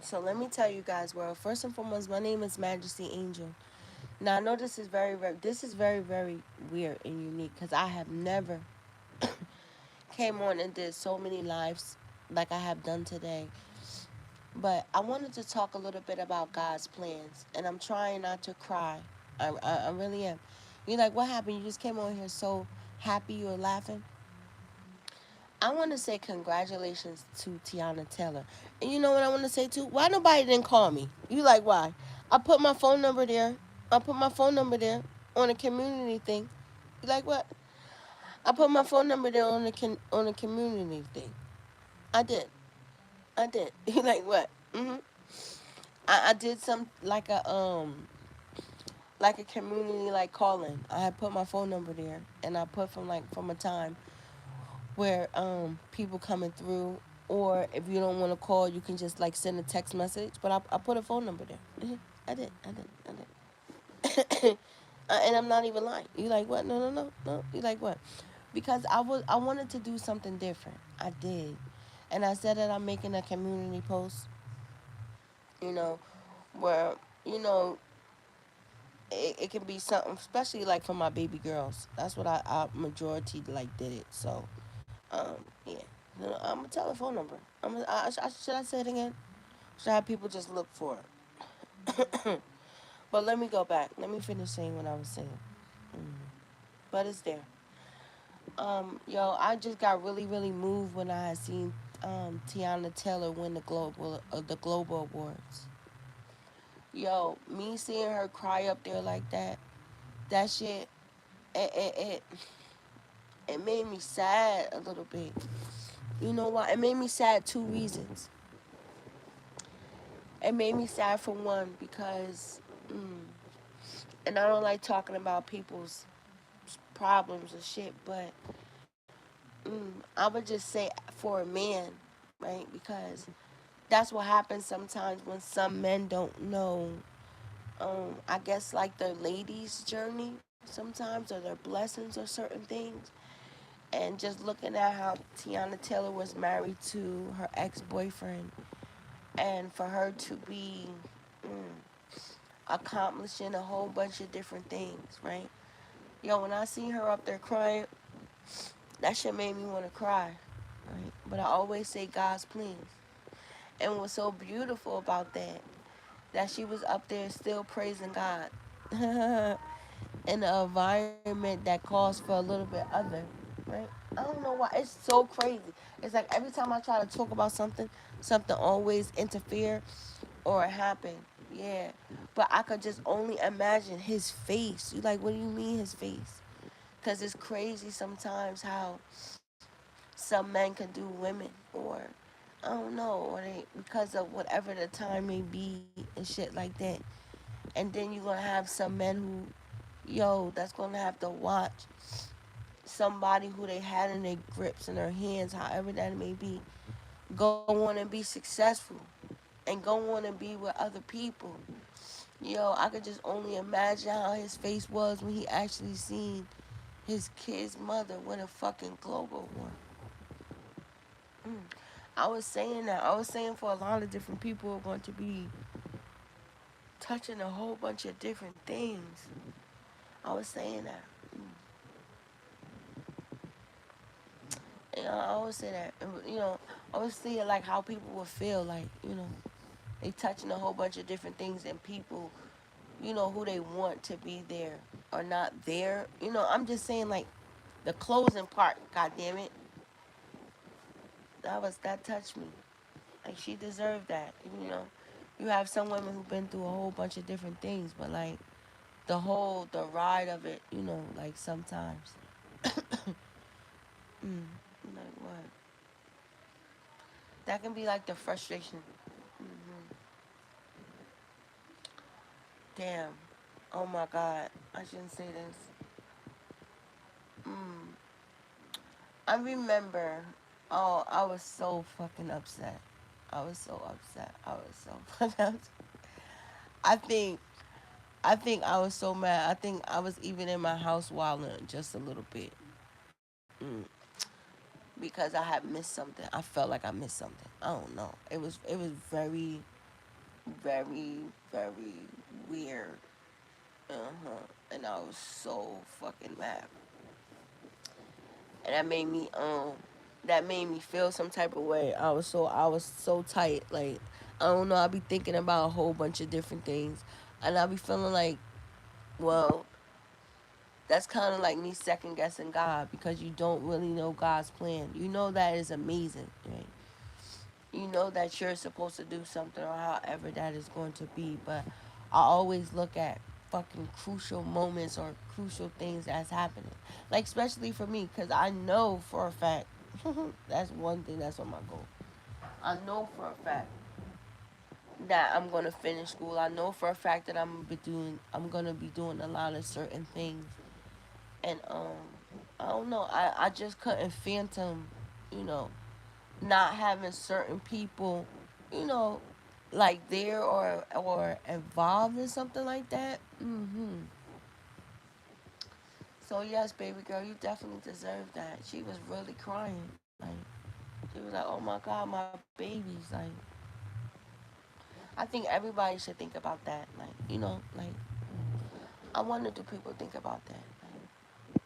So let me tell you guys, well, first and foremost, my name is Majesty Angel. Now I know this is very weird and unique because I have never came on and did so many lives like I have done today. But I wanted to talk a little bit about God's plans, and I'm trying not to cry. I really am. You're like, what happened? You just came on here so happy you were laughing. I want to say congratulations to Tiana Taylor. And you know what I want to say too? Why nobody didn't call me? You like why? I put my phone number there. I put my phone number there on a community thing. You like what? I put my phone number there on a community thing. I did. I did. You like what? I did some like a community like calling. I had put my phone number there, and I put from a time where people coming through, or if you don't want to call, you can just like send a text message. But I put a phone number there. I did. And I'm not even lying. You like what? No. You like what? Because I wanted to do something different. I did, and I said that I'm making a community post. You know, where you know it can be something, especially like for my baby girls. That's what I majority like did it. So yeah, I'm a telephone number. Should I say it again? Should I have people just look for it? But let me go back. Let me finish saying what I was saying. But it's there. Yo, I just got really moved when I had seen Tiana Taylor win the global awards. Yo, me seeing her cry up there like that shit, it it it, it made me sad a little bit. You know why? It made me sad two reasons. It made me sad for one because, and I don't like talking about people's problems and shit, but I would just say for a man, right? Because that's what happens sometimes when some men don't know. I guess like their ladies' journey sometimes, or their blessings, or certain things. And just looking at how Tiana Taylor was married to her ex boyfriend, and for her to be accomplishing a whole bunch of different things, right? Yo, when I see her up there crying, that shit made me want to cry, right? But I always say God's plans. And what's so beautiful about that she was up there still praising God in an environment that calls for a little bit other, right? I don't know why. It's so crazy. It's like every time I try to talk about something, something always interfere or happen. Yeah. But I could just only imagine his face. You like, what do you mean his face? Because it's crazy sometimes how some men can do women, or I don't know, or they, because of whatever the time may be and shit like that. And then you're gonna have some men who, yo, that's gonna have to watch somebody who they had in their grips in their hands, however that may be, go on and be successful and go on and be with other people. Yo, I could just only imagine how his face was when he actually seen his kid's mother win a fucking global award. I was saying that. I was saying for a lot of different people are going to be touching a whole bunch of different things. I was saying that. I always say that. I always see like how people would feel like, they touching a whole bunch of different things, and people, who they want to be there are not there. I'm just saying like the closing part, god damn it. That touched me. Like she deserved that. You have some women who've been through a whole bunch of different things, but like the ride of it, like sometimes. Like what? That can be like the frustration. Damn. Oh my god. I shouldn't say this. I remember. Oh, I was so fucking upset. I was so upset. I was so fucking upset. I think I think I was so mad. I think I was even in my house wilding just a little bit. Because I had missed something. I felt like I missed something. I don't know. It was very. very, very weird. And I was so fucking mad, and that made me feel some type of way. I was so tight. Like, I don't know. I be thinking about a whole bunch of different things, and I be feeling like, well, that's kind of like me second guessing God because you don't really know God's plan. You know that is amazing, right? You know that you're supposed to do something or however that is going to be, but I always look at fucking crucial moments or crucial things that's happening. Like, especially for me, because I know for a fact, that's one thing that's on my goal. I know for a fact that I'm gonna finish school. I know for a fact that I'm gonna be doing a lot of certain things. And I don't know. I just couldn't phantom, you know, not having certain people, you know, like there or involved in something like that. So yes, baby girl, you definitely deserve that. She was really crying. Like, she was like, "Oh my God, my babies!" Like, I think everybody should think about that. Like, like, I wonder, do people think about that? Like,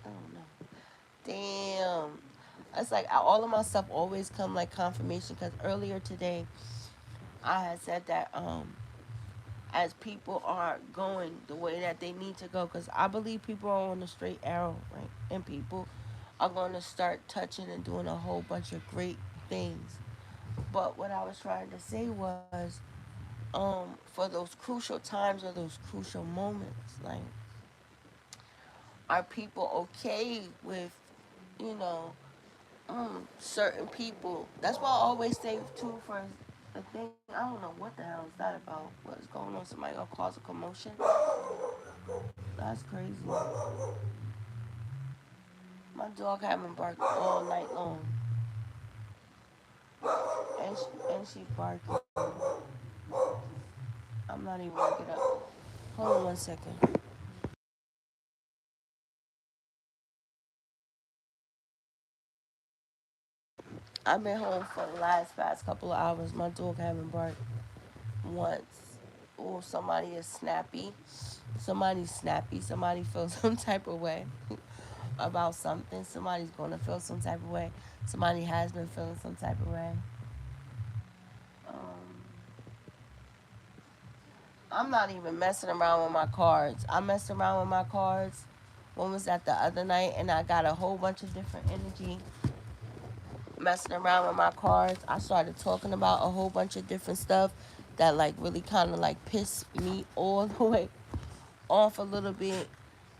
I don't know. Damn. It's like all of my stuff always come like confirmation because earlier today I had said that as people are going the way that they need to go, because I believe people are on a straight arrow, right? And people are going to start touching and doing a whole bunch of great things. But what I was trying to say was, for those crucial times or those crucial moments, like, are people okay with, you know, certain people? That's why I always say too for a thing. I don't know what the hell is that about. What is going on? Somebody gonna cause a commotion? That's crazy. My dog haven't barked all night long, and she barking. I'm not even gonna get up. Hold on 1 second. I've been home for the last past couple of hours. My dog haven't barked once. Oh, somebody is snappy. Somebody's snappy. Somebody feels some type of way about something. Somebody's gonna feel some type of way. Somebody has been feeling some type of way. Um, I'm not even messing around with my cards. I messed around with my cards. When was that, the other night? And I got a whole bunch of different energy messing around with my cards. I started talking about a whole bunch of different stuff that like really kind of like pissed me all the way off a little bit.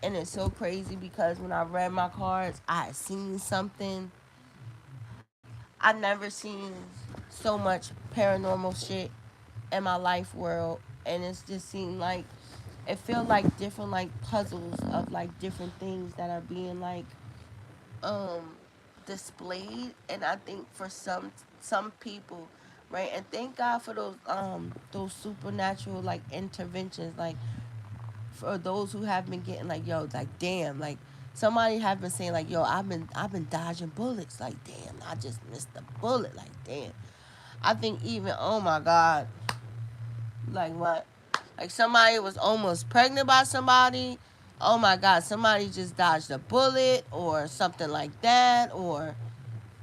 And it's so crazy because when I read my cards, I had seen something. I never seen so much paranormal shit in my life world, and it's just seemed like it felt like different like puzzles of like different things that are being like um displayed. And I think for some people, right, and thank God for those supernatural like interventions, like for those who have been getting like, yo, like, damn, like somebody have been saying like, yo, I've been dodging bullets, like, damn, I just missed the bullet, like, damn. I think even, oh my God, like what, like somebody was almost pregnant by somebody. Oh my God, somebody just dodged a bullet or something like that. Or,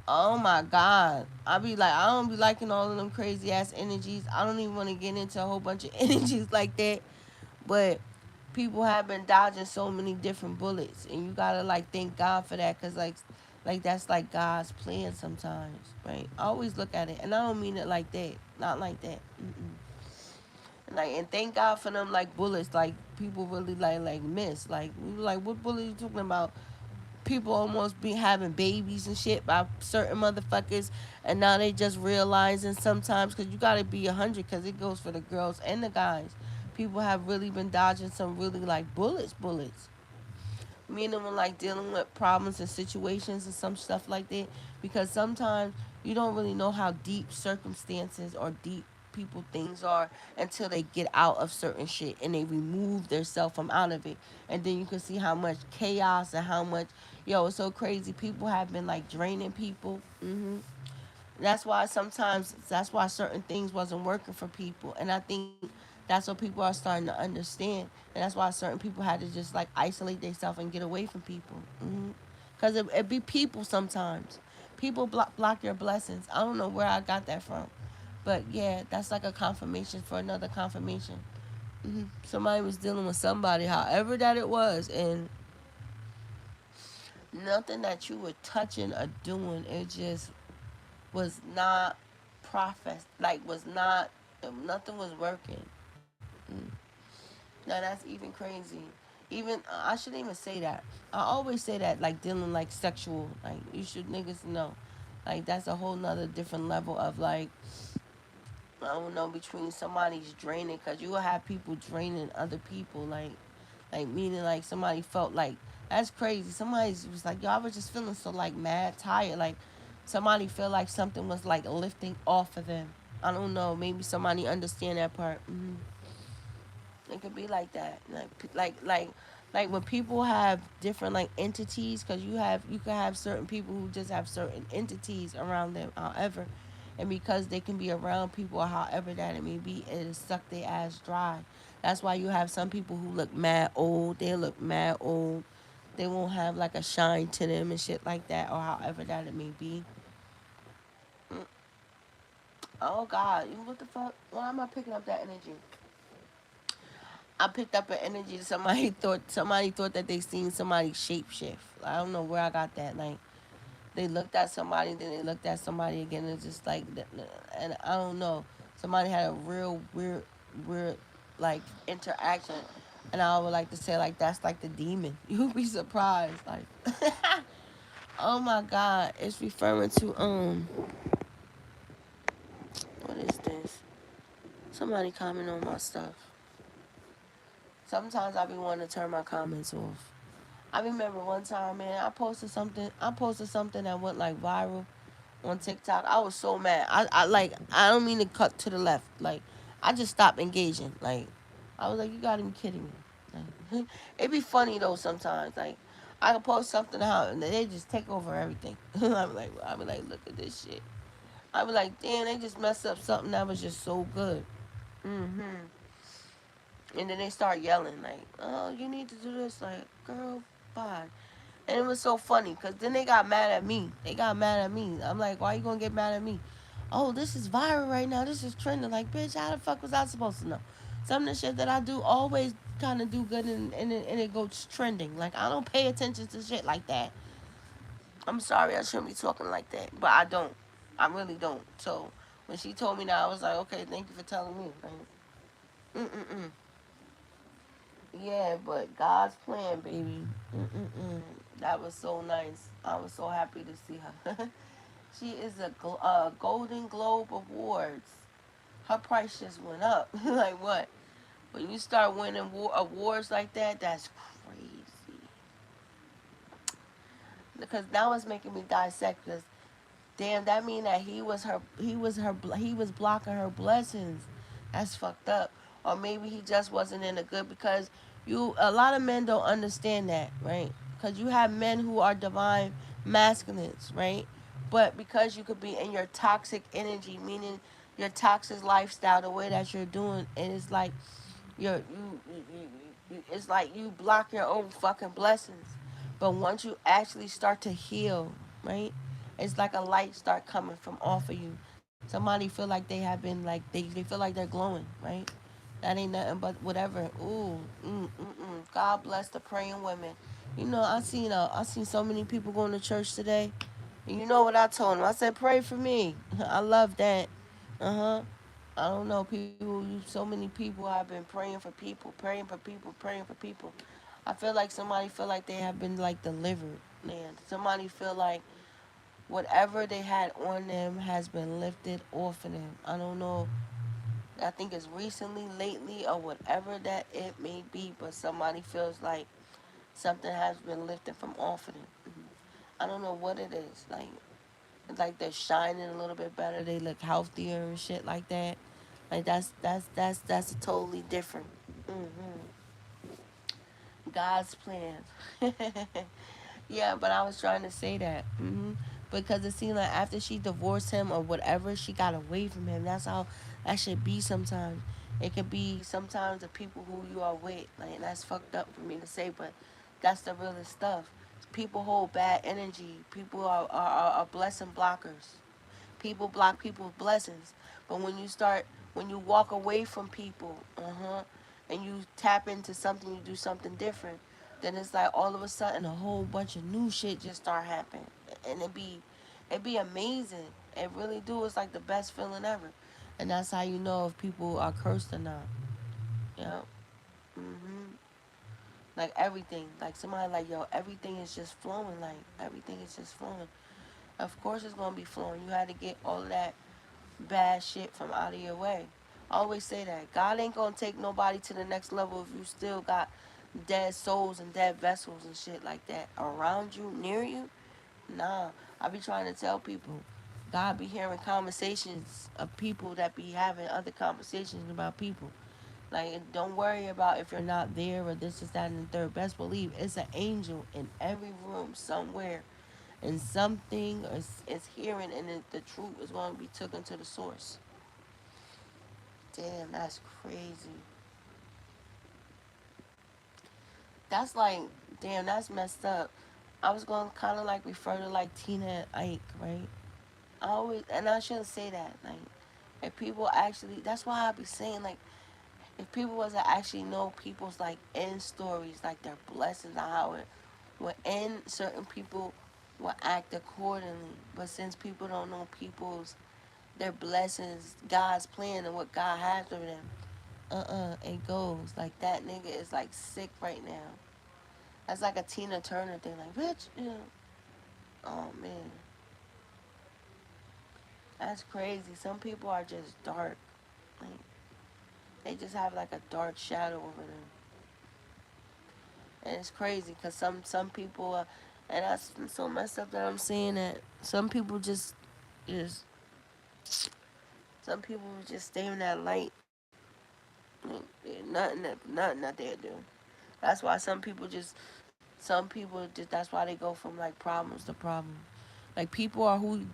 oh my God, I be like, I don't be liking all of them crazy ass energies. I don't even want to get into a whole bunch of energies like that. But people have been dodging so many different bullets, and you gotta like thank God for that, cause like that's like God's plan sometimes, right? I always look at it, and I don't mean it like that, not like that. And thank God for them like bullets, like people really like miss. Like we were like, what bullet you talking about? People almost be having babies and shit by certain motherfuckers, and now they just realizing sometimes, because you gotta be 100, because it goes for the girls and the guys. People have really been dodging some really like bullets, meaning when like dealing with problems and situations and some stuff like that, because sometimes you don't really know how deep circumstances or deep people things are until they get out of certain shit and they remove themselves from out of it, and then you can see how much chaos and how much, yo, it's so crazy. People have been like draining people. That's why certain things wasn't working for people, and I think that's what people are starting to understand, and that's why certain people had to just like isolate themselves and get away from people. Because it be people sometimes. People block your blessings. I don't know where I got that from, but yeah, that's like a confirmation for another confirmation. Somebody was dealing with somebody, however that it was, and nothing that you were touching or doing, it just was not profess, like was not, nothing was working. Now that's even crazy. Even I shouldn't even say that. I always say that like dealing like sexual, like you should niggas know, like that's a whole nother different level of like, I don't know, between somebody's draining, because you will have people draining other people, like meaning like somebody felt like, that's crazy. Somebody was like, yo, I was just feeling so like mad tired, like somebody feel like something was like lifting off of them. I don't know, maybe somebody understand that part. It could be like that, like when people have different like entities, because you can have certain people who just have certain entities around them. However, and because they can be around people, or however that it may be, it'll suck their ass dry. That's why you have some people who look mad old. They look mad old. They won't have like a shine to them and shit like that, or however that it may be. Mm. Oh God, what the fuck? Why am I picking up that energy? I picked up an energy that somebody thought that they seen somebody shape shift. I don't know where I got that. Like they looked at somebody, then they looked at somebody again. It's just like, and I don't know. Somebody had a real weird like interaction, and I would like to say like that's like the demon. You'd be surprised. Like, oh my God, it's referring to what is this? Somebody comment on my stuff. Sometimes I be wanting to turn my comments off. I remember one time, man, I posted something. I posted something that went like viral on TikTok. I was so mad. I don't mean to cut to the left. Like I just stopped engaging. Like I was like, you gotta be kidding me. Like, it be funny though sometimes. Like I can post something out and they just take over everything. I be like, look at this shit. I be like, damn, they just messed up something that was just so good. hmm And then they start yelling like, oh, you need to do this. Like, girl, bye. And it was so funny because then they got mad at me. They got mad at me. I'm like, why you gonna get mad at me? Oh, this is viral right now. This is trending. Like, bitch, how the fuck was I supposed to know? Some of the shit that I do always kind of do good and it goes trending. Like, I don't pay attention to shit like that. I'm sorry, I shouldn't be talking like that. But I don't. I really don't. So when she told me that, I was like, okay, thank you for telling me. Like, mm-mm-mm. Yeah, but God's plan, baby. That was so nice. I was so happy to see her. She is a Golden Globe Awards. Her price just went up. Like what? When you start winning awards like that, that's crazy. Because now it's making me dissect this. Damn, that mean that he was blocking her blessings. That's fucked up. Or maybe he just wasn't in a good, because a lot of men don't understand that, right? Because you have men who are divine masculines, right? But because you could be in your toxic energy, meaning your toxic lifestyle, the way that you're doing, and it's like it's like you block your own fucking blessings. But once you actually start to heal, right? It's like a light start coming from off of you. Somebody feel like they have been like they feel like they're glowing, right? That ain't nothing but whatever. Ooh, God bless the praying women. You know, I seen so many people going to church today. And you know what I told them? I said, pray for me. I love that. Uh huh. I don't know, so many people have been praying for people, praying for people, praying for people. I feel like somebody feel like they have been like delivered, man. Somebody feel like whatever they had on them has been lifted off of them. I don't know. I think it's recently, lately, or whatever that it may be, but somebody feels like something has been lifted from off of them. I don't know what it is. Like they're shining a little bit better. They look healthier and shit like that. Like that's totally different. hmm God's plan. Yeah, but I was trying to say that. because it seemed like after she divorced him or whatever, she got away from him. That's how that should be sometimes. It could be sometimes the people who you are with. Like, that's fucked up for me to say, but that's the realest stuff. People hold bad energy. People are blessing blockers. People block people's blessings. But when you walk away from people, and you tap into something, you do something different, then it's like all of a sudden a whole bunch of new shit just start happening, and it be amazing. It really do. It's like the best feeling ever, and that's how you know if people are cursed or not. Yeah. Mhm. Like everything, like somebody like yo, everything is just flowing. Like everything is just flowing. Of course, it's gonna be flowing. You had to get all of that bad shit from out of your way. I always say that God ain't gonna take nobody to the next level if you still got dead souls and dead vessels and shit like that around you, near you. Nah, I be trying to tell people, God be hearing conversations of people that be having other conversations about people. Like, don't worry about if you're not there or this is that and the third. Best believe it's an angel in every room somewhere, and something is hearing, and the truth is going to be taken to the source. Damn, that's crazy. That's like, damn, that's messed up. I was going to kind of like refer to like Tina and Ike, right? I always, and I shouldn't say that. Like, if people actually, that's why I be saying, like, if people was to actually know people's like end stories, like their blessings, and how it will end, certain people will act accordingly. But since people don't know people's their blessings, God's plan, and what God has for them, it goes like that. Nigga is like sick right now. That's like a Tina Turner thing, like bitch, you know. Oh man, that's crazy. Some people are just dark, like they just have like a dark shadow over them, and it's crazy because some people, and that's so messed up that I'm saying that some people just some people just stay in that light. Nothing that they do. That's why some people just that's why they go from like problems to problems. Like people are who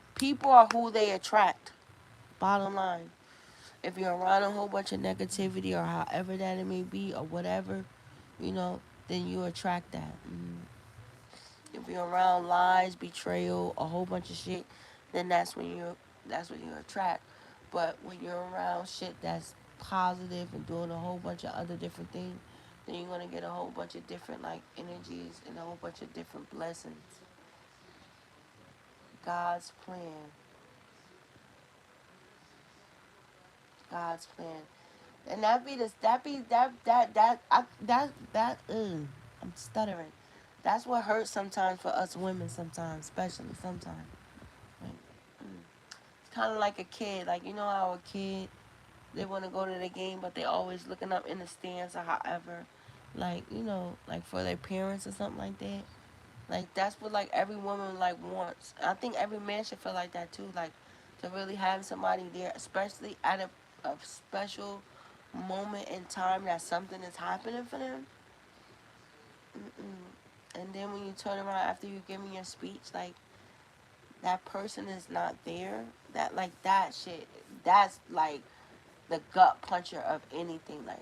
they attract. Bottom line. If you're around a whole bunch of negativity or however that it may be or whatever, you know, then you attract that. If you're around lies, betrayal, a whole bunch of shit, then that's what you attract. But when you're around shit that's positive and doing a whole bunch of other different things, then you're gonna get a whole bunch of different like energies and a whole bunch of different blessings. God's plan. God's plan. And that be this that be that I, I'm stuttering. That's what hurts sometimes for us women sometimes, especially sometimes. Like, it's kind of like a kid. Like, you know how a kid, they want to go to the game, but they always looking up in the stands or however. Like, you know, like for their parents or something like that. Like, that's what, like, every woman, like, wants. I think every man should feel like that, too. Like, to really have somebody there, especially at a special moment in time that something is happening for them. And then when you turn around after you give me your speech, like, that person is not there. That, like, that shit, that's, like, the gut puncher of anything. Like,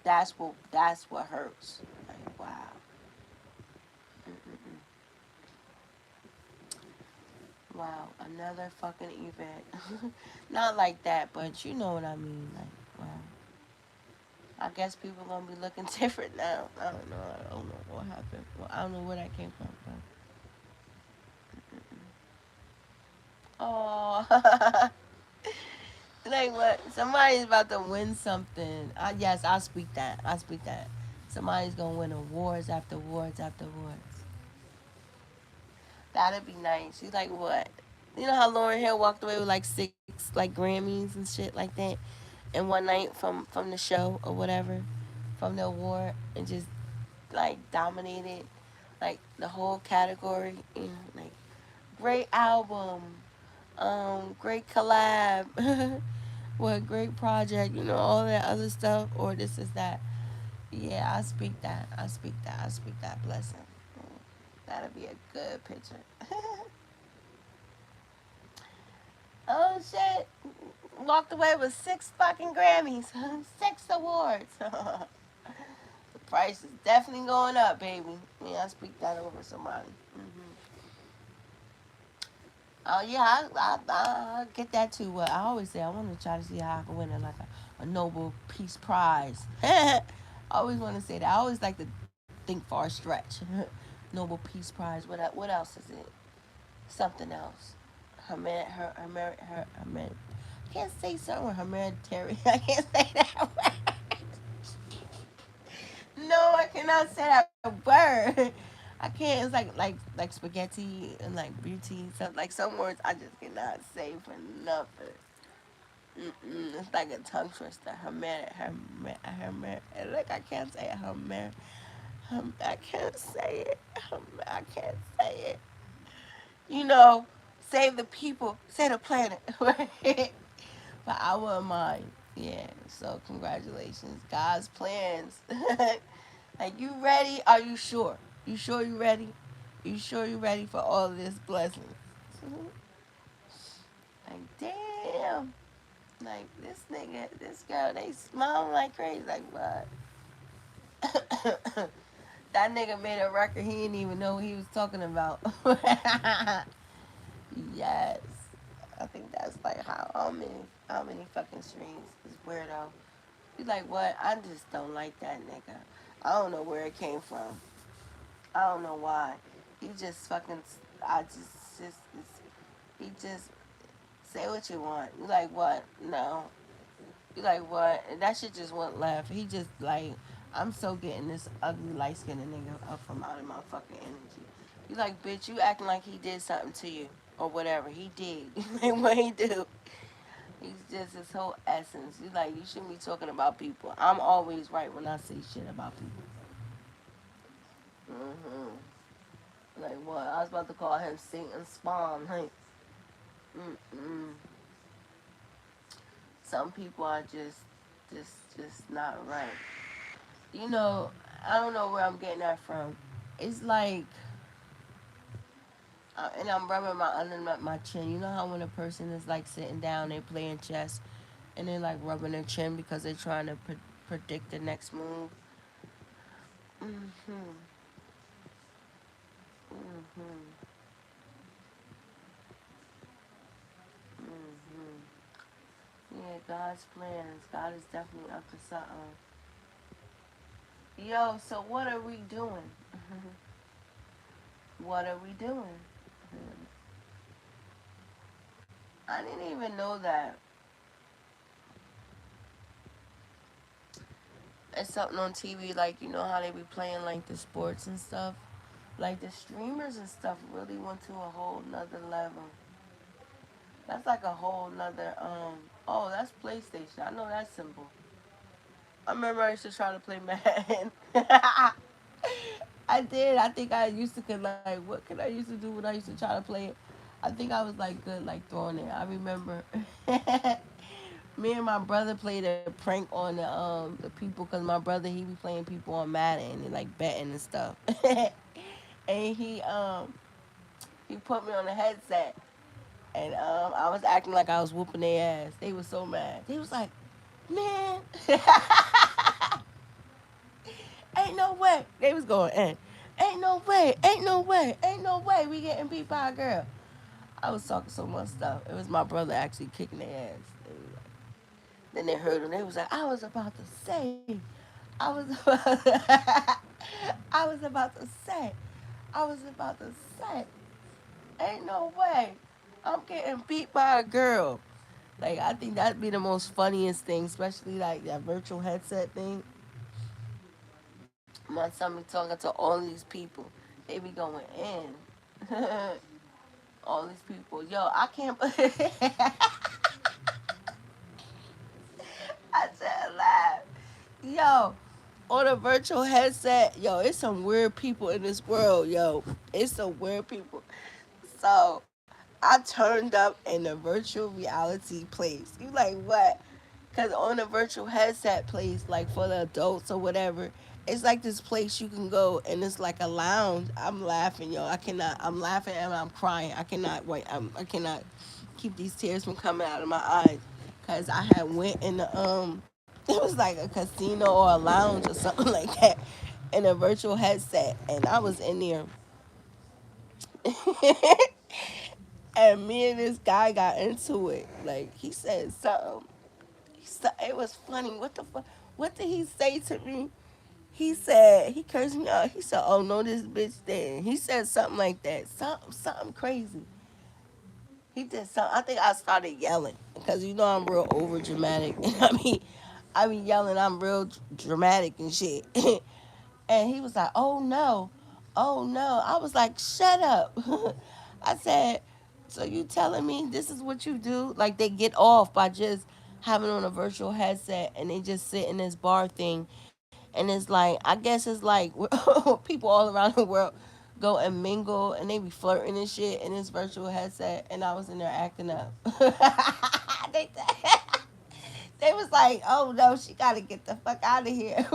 that's what hurts. Like, wow. Mm-mm-mm. Wow, another fucking event. Not like that, but you know what I mean. Like, wow. I guess people gonna be looking different now. I don't know. I don't know what happened. Well, I don't know where that came from. Oh, like what? Somebody's about to win something. Yes, I'll speak that. I'll speak that. Somebody's gonna win awards after awards after awards. That'd be nice. She's like, what? You know how Lauren Hill walked away with like six like Grammys and shit like that in one night from the show or whatever, from the award, and just like dominated like the whole category. You know, like great album, great collab, what great project. You know, all that other stuff, or this is that. Yeah, I speak that. I speak that. I speak that blessing. That'd be a good picture. Oh shit! Walked away with 6 fucking Grammys, 6 awards. The price is definitely going up, baby. Yeah, I speak that over somebody. Oh yeah, I get that too. I always say I want to try to see how I can win a Nobel Peace Prize. I always want to say that. I always like to think far stretch. Nobel Peace Prize. What else is it? Something else. Her. I can't say something. Hereditary. I can't say that word. No, I cannot say that word. I can't. It's like spaghetti and like beauty. So like some words I just cannot say for nothing. It's like a tongue twister. Her. Look, I can't say her. I can't say it. I can't say it. You know, save the people, save the planet. Right? For our mind. Yeah. So congratulations, God's plans. Like you ready? Are you sure? You sure you ready? You sure you ready for all this blessings? Like damn. Like this nigga, this girl, they smiling like crazy. Like what? That nigga made a record. He didn't even know what he was talking about. Yes. I think that's like how many fucking streams is weirdo. You like what? I just don't like that nigga. I don't know where it came from. I don't know why. He just fucking. I just. He just say what you want. You like what? No. You like what? And that shit just went left. He just like. I'm so getting this ugly light skinned nigga up from out of my fucking energy. You like, bitch, you acting like he did something to you or whatever. He did. Like what he do? He's just his whole essence. You like, you shouldn't be talking about people. I'm always right when I say shit about people. Like what? I was about to call him Satan's spawn. Like, mm-mm. Some people are just not right. You know, I don't know where I'm getting that from. It's like, and I'm rubbing my under my chin. You know how when a person is like sitting down, they playing chess, and they're like rubbing their chin because they're trying to predict the next move. Mhm. Mhm. Mhm. Yeah, God's plans. God is definitely up to something. Yo, so what are we doing? What are we doing? I didn't even know that. It's something on TV, like you know how they be playing like the sports and stuff. Like the streamers and stuff really went to a whole nother level. That's like a whole nother oh, that's PlayStation. I know that symbol. I remember I used to try to play Madden. I did. I think I used to could like what could I used to do when I used to try to play it? I think I was like good like throwing it. I remember me and my brother played a prank on the people because my brother he be playing people on Madden and like betting and stuff. And he put me on a headset and I was acting like I was whooping their ass. They was so mad. They was like, man, ain't no way. They was going in. Ain't no way. Ain't no way. Ain't no way. We getting beat by a girl. I was talking so much stuff. It was my brother actually kicking their ass. Then they heard him. They was like, I was about to say. I was about I was about to say. I was about to say. Ain't no way. I'm getting beat by a girl. Like I think that'd be the most funniest thing, especially like that virtual headset thing. My son be talking to all these people. They be going in. All these people. Yo, I can't I said laugh. Yo, on a virtual headset, yo, it's some weird people in this world, yo. It's some weird people. So I turned up in the virtual reality place. You like what? Cause on the virtual headset place, like for the adults or whatever, it's like this place you can go and it's like a lounge. I'm laughing, yo. I cannot. I'm laughing and I'm crying. I cannot wait. I cannot keep these tears from coming out of my eyes, cause I had went in the it was like a casino or a lounge or something like that, in a virtual headset, and I was in there, and me and this guy got into it. Like he said something. It was funny. What the fuck? What did he say to me? He said he cursed me out. He said, "Oh no, this bitch dead." He said something like that. Something crazy. He did something. I think I started yelling because you know I'm real over dramatic. I be yelling. I'm real dramatic and shit. And he was like, "Oh no, oh no." I was like, "Shut up." I said, "So you telling me this is what you do?" Like they get off by just having on a virtual headset and they just sit in this bar thing, and it's like I guess it's like people all around the world go and mingle and they be flirting and shit in this virtual headset, and I was in there acting up. they, they was like, "Oh no, she gotta get the fuck out of here."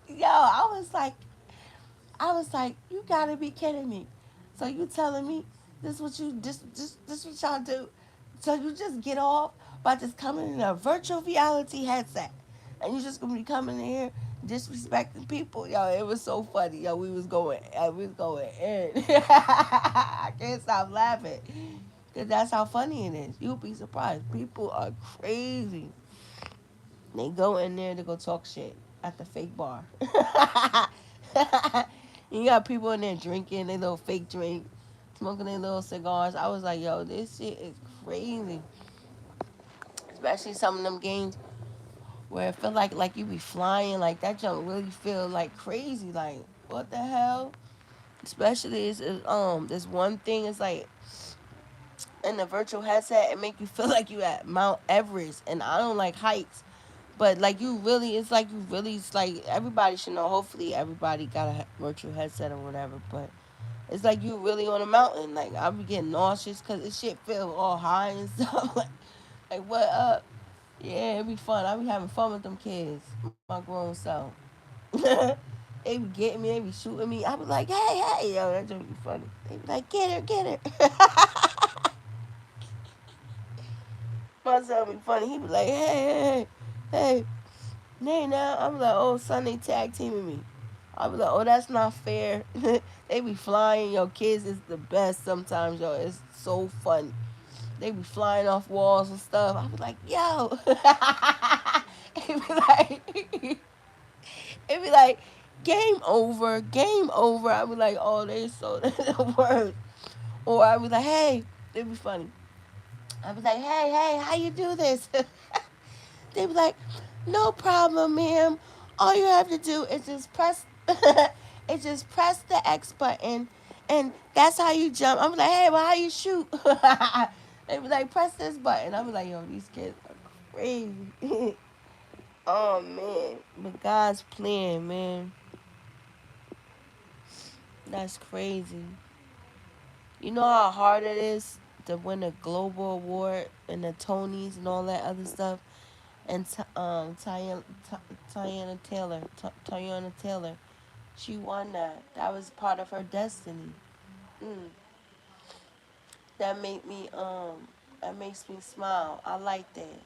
Yo, I was like, you gotta be kidding me. So you telling me this what y'all do? So you just get off by just coming in a virtual reality headset, and you just gonna be coming in here disrespecting people? Yo, it was so funny. Yo, we was going in. I can't stop laughing, cause that's how funny it is. You'll be surprised. People are crazy. They go in there to go talk shit at the fake bar. You got people in there drinking their little fake drink, smoking their little cigars. I was like, yo, this shit is crazy. Especially some of them games where it feel like you be flying, like that junk really feel like crazy. Like what the hell? Especially this one thing is like in the virtual headset, it make you feel like you at Mount Everest, and I don't like heights. But like you really, it's like everybody should know. Hopefully, everybody got a virtual headset or whatever. But it's like you really on a mountain. Like I be getting nauseous because this shit feel all high and stuff. Like what up? Yeah, it be fun. I be having fun with them kids. My grown self. They be getting me. They be shooting me. I be like, hey, yo, that just be funny. They be like, get her. My son be funny. He be like, hey. Nay, now I'm like, oh, son, they tag teaming me. I be like, oh, that's not fair. They be flying. Yo, kids is the best sometimes, yo. It's so fun. They be flying off walls and stuff. I be like, yo. It be like, it be like, game over, game over. I be like, oh, they so the worst. Or I be like, hey, they be funny. I be like, hey, how you do this? They be like, no problem, ma'am. All you have to do is just press press the X button, and that's how you jump. I'm like, hey, well, how you shoot? They be like, press this button. I'm like, yo, these kids are crazy. Oh man, but God's plan, man, that's crazy. You know how hard it is to win a global award and the Tonys and all that other stuff. And Tiana Taylor, she won that. That was part of her destiny. Mm. That made me that makes me smile. I like that,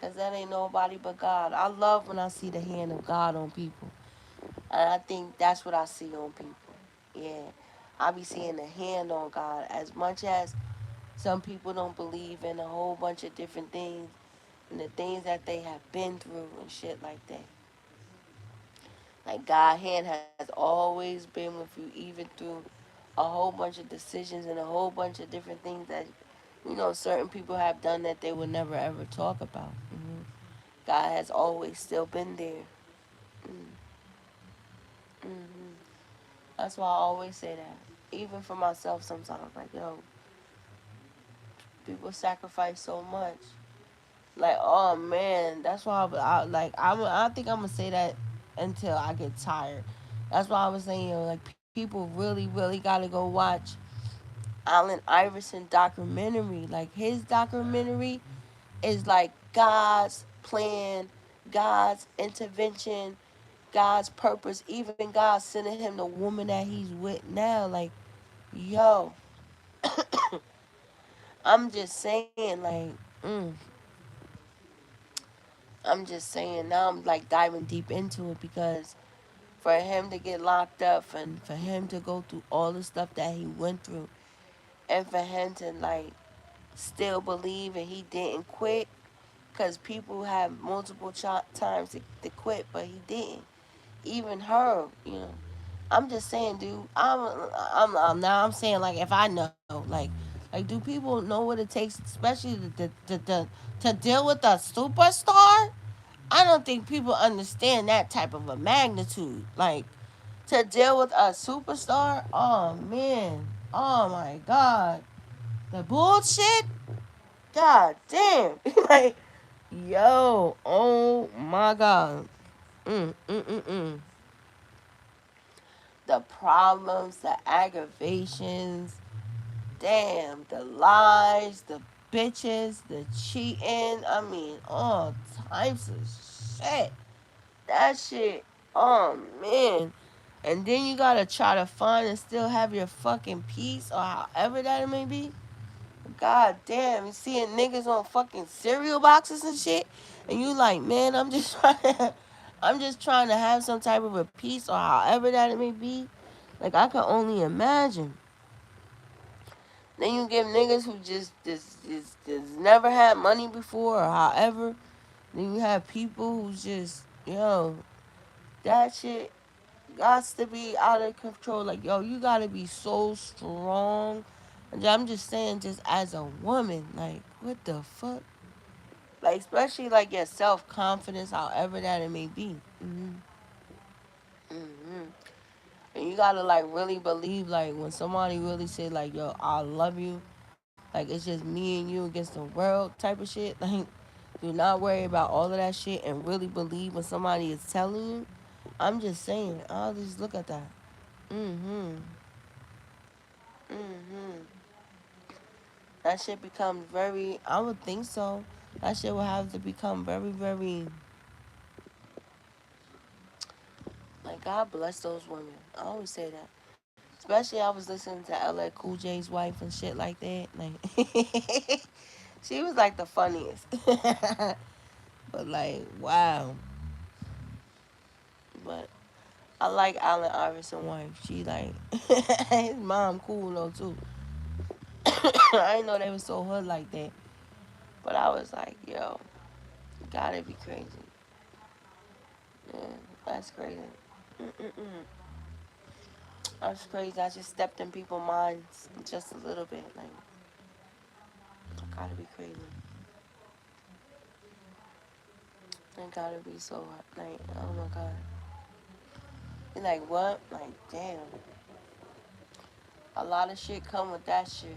cause that ain't nobody but God. I love when I see the hand of God on people, and I think that's what I see on people. Yeah, I be seeing the hand on God. As much as some people don't believe in a whole bunch of different things and the things that they have been through and shit like that. Like God hand has always been with you, even through a whole bunch of decisions and a whole bunch of different things that certain people have done that they would never ever talk about. God has always still been there. Mm-hmm. That's why I always say that, even for myself. Sometimes, like yo, people sacrifice so much. Like oh man, that's why I think I'm gonna say that until I get tired. That's why I was saying like people really gotta go watch Allen Iverson documentary. Like his documentary is like God's plan, God's intervention, God's purpose. Even God sending him the woman that he's with now. Like yo, I'm just saying, like, I'm just saying. Now I'm like diving deep into it because for him to get locked up and for him to go through all the stuff that he went through, and for him to like still believe and he didn't quit, because people have multiple times to quit, but he didn't. Even her, you know. I'm just saying, dude. Now I'm saying, like, if I know, like, do people know what it takes, especially to deal with a superstar? I don't think people understand that type of a magnitude. Like, to deal with a superstar, oh man, oh my god, the bullshit, god damn, like, yo, oh my god, mm mm mm mm. The problems, the aggravations, damn, the lies, the bitches, the cheating. I mean, all types of shit. That shit, oh man. And then you gotta try to find and still have your fucking peace, or however that it may be. God damn, you seeing niggas on fucking cereal boxes and shit, and you like, man, I'm just trying to, I'm just trying to have some type of a peace, or however that it may be. Like, I can only imagine. Then you give niggas who just never had money before, or however. Then you have people who just, yo, that shit got to be out of control. Like, yo, you gotta be so strong. And I'm just saying, just as a woman, like, what the fuck? Like, especially like your self confidence, however that it may be. Hmm. And you gotta like really believe, like, when somebody really say like, yo, I love you, like it's just me and you against the world type of shit. Like, do not worry about all of that shit and really believe when somebody is telling you. I'm just saying, I'll just look at that. Mm-hmm. Mm-hmm. That shit becomes very, I would think so. That shit will have to become very, very, like, God bless those women. I always say that. Especially I was listening to LL Cool J's wife and shit like that. Like, she was like the funniest. But like, wow. But I like Allen Iverson wife. She like his mom cool though too. I didn't know they was so hood like that. But I was like, yo, gotta be crazy. Yeah, that's crazy. Mm-mm-mm. That's crazy. I just stepped in people's minds just a little bit. Like, gotta be crazy. It gotta be so hard. Like, oh my god. You're like, what? Like, damn. A lot of shit come with that shit.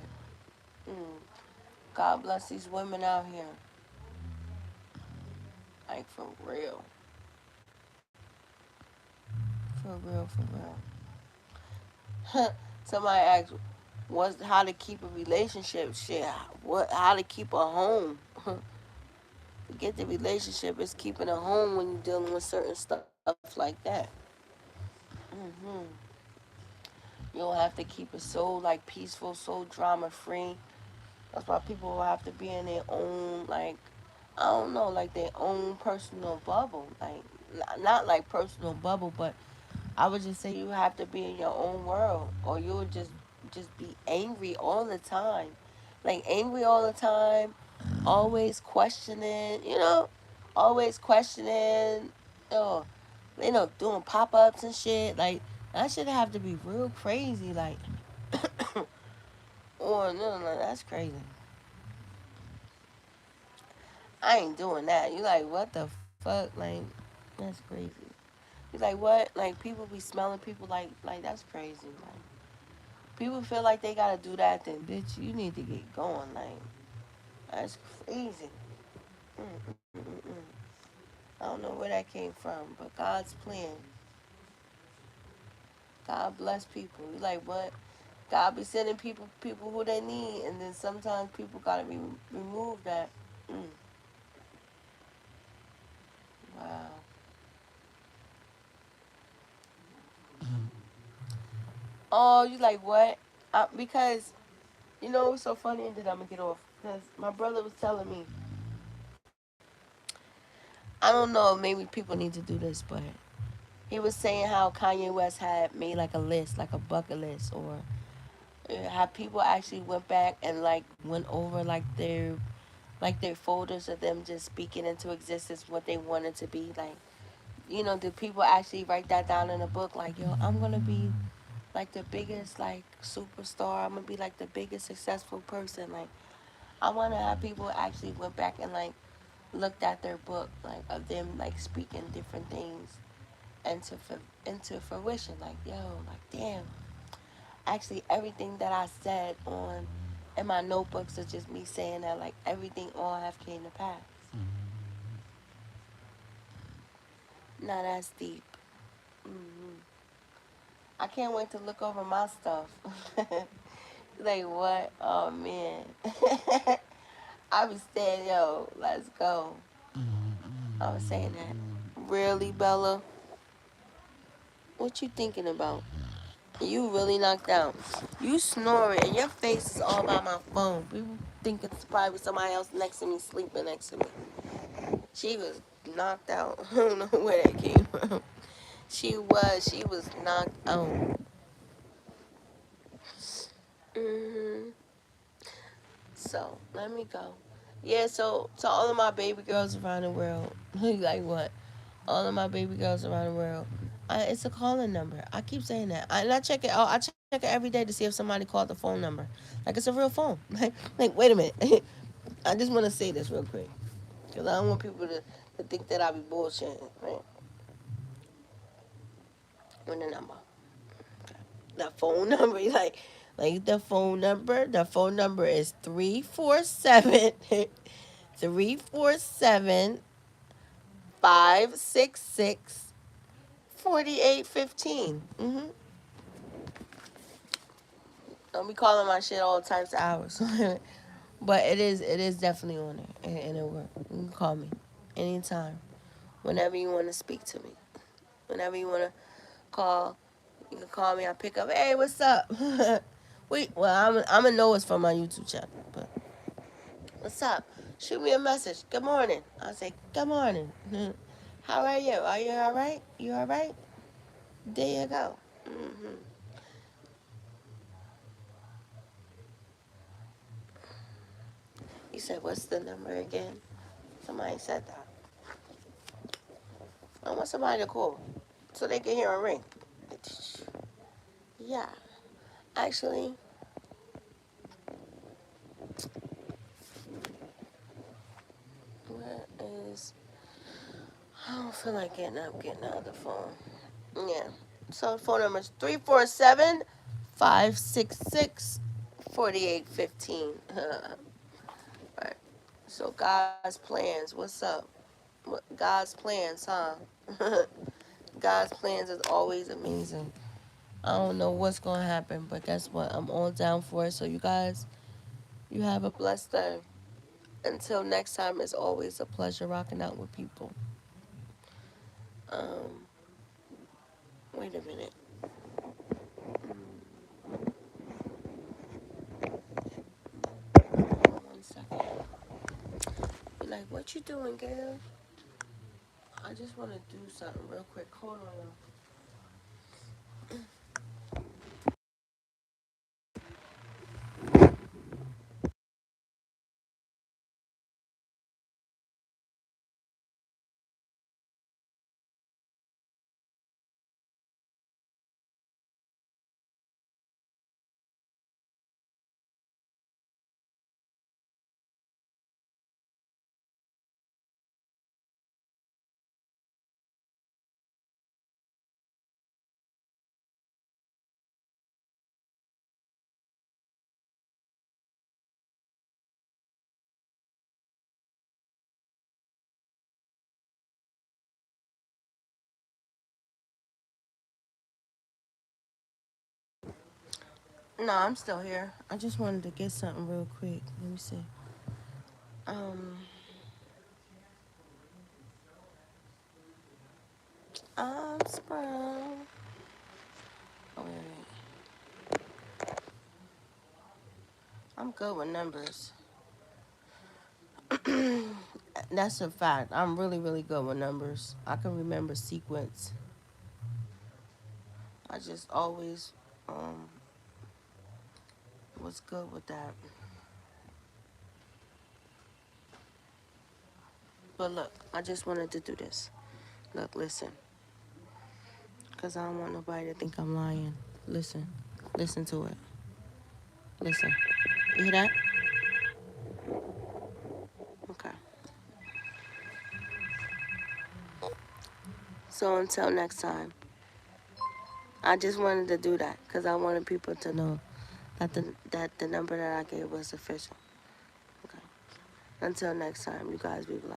Mm. God bless these women out here. Like, for real. For real, for real. Somebody asked, what's how to keep a relationship? Shit, what? How to keep a home? To get the relationship is keeping a home when you're dealing with certain stuff like that. Hmm. You don't have to keep it so like peaceful, so drama free. That's why people will have to be in their own, like, I don't know, like their own personal bubble. Like, not like personal bubble, but I would just say you have to be in your own world, or you'll just be angry all the time, like angry all the time, always questioning, always questioning, oh, doing pop ups and shit. Like, that should have to be real crazy. Like, oh no, that's crazy. I ain't doing that. You like, what the fuck? Like, that's crazy. You like, what? Like, people be smelling people, like that's crazy. Like, people feel like they gotta do that, then bitch, you need to get going. Like, that's crazy. Mm-mm-mm-mm. I don't know where that came from, but God's plan. God bless people. You like, what? God be sending people who they need, and then sometimes people gotta remove that. Mm. Wow. Oh, you like, what? Because You know what's so funny? And then I'm gonna get off because my brother was telling me. I don't know. Maybe people need to do this, but he was saying how Kanye West had made like a list, like a bucket list, or how people actually went back and like went over like their folders of them just speaking into existence what they wanted to be. Like, do people actually write that down in a book? Like, yo, I'm gonna be like the biggest like superstar. I'm gonna be like the biggest successful person. Like, I want to have people actually went back and like looked at their book, like of them like speaking different things into fruition. Like, yo, like damn, actually everything that I said on in my notebooks is just me saying that like everything all have came to pass. Now that's deep. hmm I can't wait to look over my stuff. Like what? Oh man. I was saying, yo, let's go. I was saying that. Really, Bella? What you thinking about? You really knocked out. You snoring and your face is all by my phone. People think it's probably somebody else next to me sleeping next to me. She was knocked out. I don't know where that came from. She was knocked out. hmm So, let me go. Yeah, so to all of my baby girls around the world, like what? All of my baby girls around the world. It's a calling number. I keep saying that. And I check it out. I check it every day to see if somebody called the phone number. Like it's a real phone. Like wait a minute. I just want to say this real quick. Because I don't want people to think that I be bullshitting. Right? With the number. The phone number. Like the phone number is 347 347 566 4815. Don't be calling my shit all types of hours. But it is definitely on there. And it work. You can call me anytime. Whenever you want to speak to me. Whenever you want to call, you can call me. I pick up. Hey, what's up? I'm going to know it's from my YouTube channel. But what's up? Shoot me a message. Good morning. I'll say, good morning. How are you? Are you all right? You all right? There you go. You said, what's the number again? Somebody said that. I want somebody to call so they can hear a ring. Yeah. Actually, where is. I don't feel like getting out of the phone. Yeah. So the phone number is 347 566 4815. Right. So God's plans, what's up? God's plans, huh? God's plans is always amazing. I don't know what's gonna happen, but guess what? I'm all down for it. So you guys, you have a blessed day. Until next time, it's always a pleasure rocking out with people. Um, wait a minute. 1 second. Be like, what you doing, girl? I just want to do something real quick. Hold on. No, I'm still here. I just wanted to get something real quick. Let me see. Um, I'm sprung. Oh, wait, wait. I'm good with numbers. That's a fact. I'm really, really good with numbers. I can remember sequence. I just always um was good with that. But look, I just wanted to do this. Look, listen. Because I don't want nobody to think I'm lying. Listen. Listen to it. Listen. You hear that? Okay. So until next time, I just wanted to do that because I wanted people to know that the number that I gave was official. Okay. Until next time, you guys be blessed.